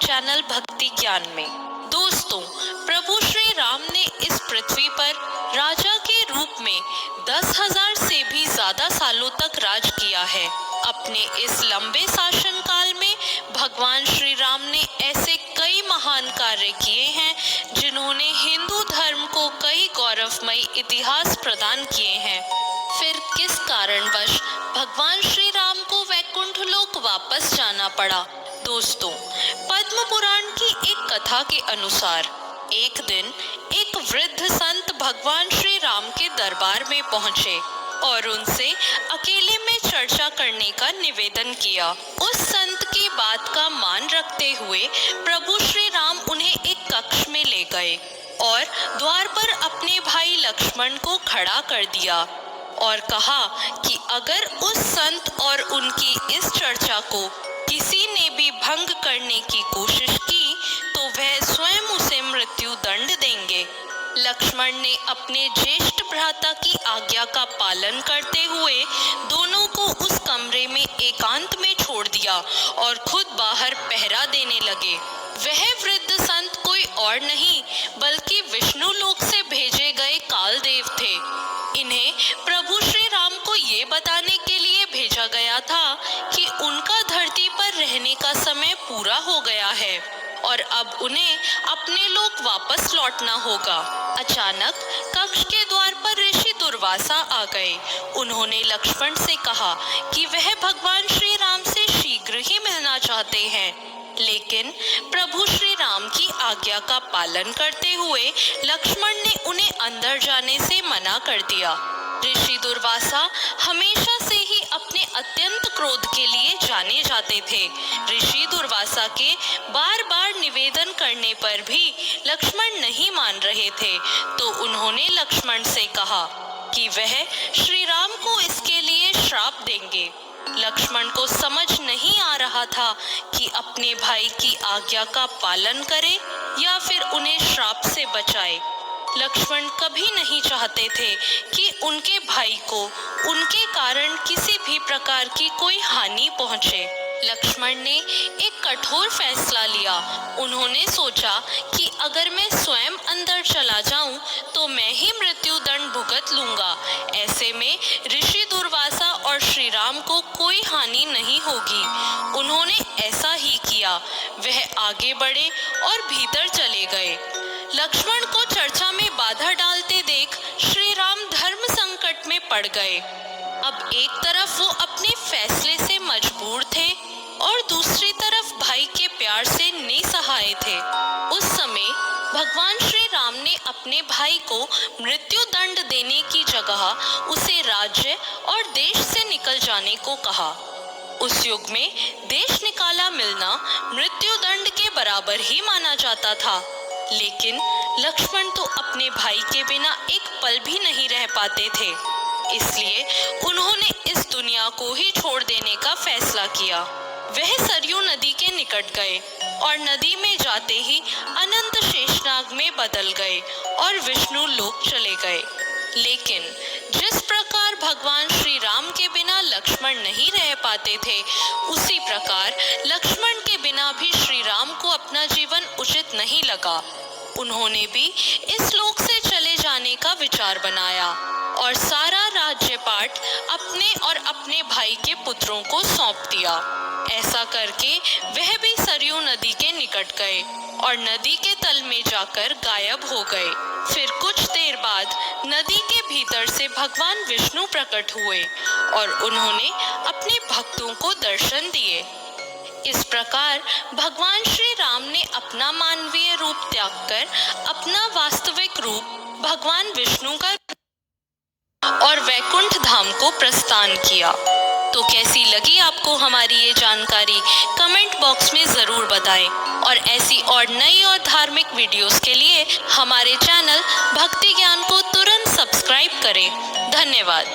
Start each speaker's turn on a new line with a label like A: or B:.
A: Channel भक्ति ज्ञान में। दोस्तों, प्रभु श्री राम ने इस पृथ्वी पर राजा के रूप में 10,000 से भी ज्यादा सालों तक राज किया है। अपने इस लंबे शासन काल में भगवान श्री राम ने ऐसे कई महान कार्य किए हैं जिन्होंने हिंदू धर्म को कई गौरवमयी इतिहास प्रदान किए हैं। फिर किस कारणवश भगवान श्री राम को वैकुंठ लोक वापस जाना पड़ा? दोस्तों, पद्म पुराण की एक कथा के अनुसार एक दिन एक वृद्ध संत भगवान श्री राम के दरबार में पहुंचे और उनसे अकेले में चर्चा करने का निवेदन किया। उस संत की बात का मान रखते हुए प्रभु श्री राम उन्हें एक कक्ष में ले गए और द्वार पर अपने भाई लक्ष्मण को खड़ा कर दिया और कहा कि अगर उस संत और उनकी इस चर्चा को किसी ने भी भंग करने की कोशिश की तो वह स्वयं उसे मृत्यु दंड देंगे। लक्ष्मण ने अपने ज्येष्ठ भ्राता की आज्ञा का पालन करते हुए दोनों को उस कमरे में एकांत में छोड़ दिया और खुद बाहर पहरा देने लगे। वह वृद्ध संत कोई और नहीं बल्कि विष्णु लोक से भेजे गए कालदेव थे। इन्हें प्रभु श्री राम को ये बताने के लिए भेजा गया था कि उनका धरती पर रहने का समय पूरा हो गया है और अब उन्हें अपने लोक वापस लौटना होगा। अचानक कक्ष के द्वार पर ऋषि दुर्वासा आ गए। उन्होंने लक्ष्मण से कहा कि वह भगवान श्री राम से शीघ्र ही मिलना चाहते हैं, लेकिन प्रभु श्री राम की आज्ञा का पालन करते हुए लक्ष्मण ने उन्हें अंदर जाने से मना कर दिया। ऋषि दुर्वासा हमेशा से ही अपने अत्यंत क्रोध के लिए जाने जाते थे। ऋषि दुर्वासा के बार बार निवेदन करने पर भी लक्ष्मण नहीं मान रहे थे, तो उन्होंने लक्ष्मण से कहा कि वह श्री राम को इसके लिए श्राप देंगे। लक्ष्मण को समझ नहीं आ रहा था कि अपने भाई की आज्ञा का पालन करे या फिर उन्हें श्राप से बचाए। लक्ष्मण कभी नहीं चाहते थे कि उनके भाई को उनके कारण किसी भी प्रकार की कोई हानि पहुंचे। लक्ष्मण ने एक कठोर फैसला लिया। उन्होंने सोचा कि अगर मैं स्वयं अंदर चला जाऊं तो मैं ही मृत्यु दंड भुगत लूंगा। ऐसे में ऋषि दुर्वासा और श्री राम को कोई हानि नहीं होगी। उन्होंने ऐसा ही किया। वह आगे बढ़े और भीतर चले गए। लक्ष्मण को चर्चा में बाधा डालते देख श्री राम धर्म संकट में पड़ गए। अब एक तरफ वो अपने फैसले से मजबूर थे और दूसरी तरफ भाई के प्यार से निसहाय थे। उस समय भगवान श्री राम ने अपने भाई को मृत्यु दंड देने की जगह उसे राज्य और देश से निकल जाने को कहा। उस युग में देश निकाला मिलना मृत्यु दंड के बराबर ही माना जाता था, लेकिन लक्ष्मण तो अपने भाई के बिना एक पल भी नहीं रह पाते थे। इसलिए उन्होंने इस दुनिया को ही छोड़ देने का फैसला किया। वह सरयू नदी के निकट गए और नदी में जाते ही अनंत शेषनाग में बदल गए और विष्णु लोक चले गए। लेकिन जिस प्रकार भगवान श्री राम के बिना लक्ष्मण नहीं रह पाते थे, उसी प्रकार लक्ष्मण के बिना भी श्री राम को अपना जीवन उचित नहीं लगा। उन्होंने भी इस लोक से चले जाने का विचार बनाया और सारा राज्यपाट अपने और अपने भाई के पुत्रों को सौंप दिया। ऐसा करके वह भी सरयू नदी के निकट गए और नदी के तल में जाकर गायब हो गए। फिर कुछ देर बाद नदी के भीतर से भगवान विष्णु प्रकट हुए और उन्होंने अपने भक्तों को दर्शन दिए। इस प्रकार भगवान श्री राम ने अपना मानवीय रूप त्याग कर अपना वास्तविक रूप भगवान विष्णु का और वैकुंठ धाम को प्रस्थान किया। तो कैसी लगी आपको हमारी ये जानकारी? कमेंट बॉक्स में ज़रूर बताएं और ऐसी और नई और धार्मिक वीडियोस के लिए हमारे चैनल भक्ति ज्ञान को तुरंत सब्सक्राइब करें। धन्यवाद।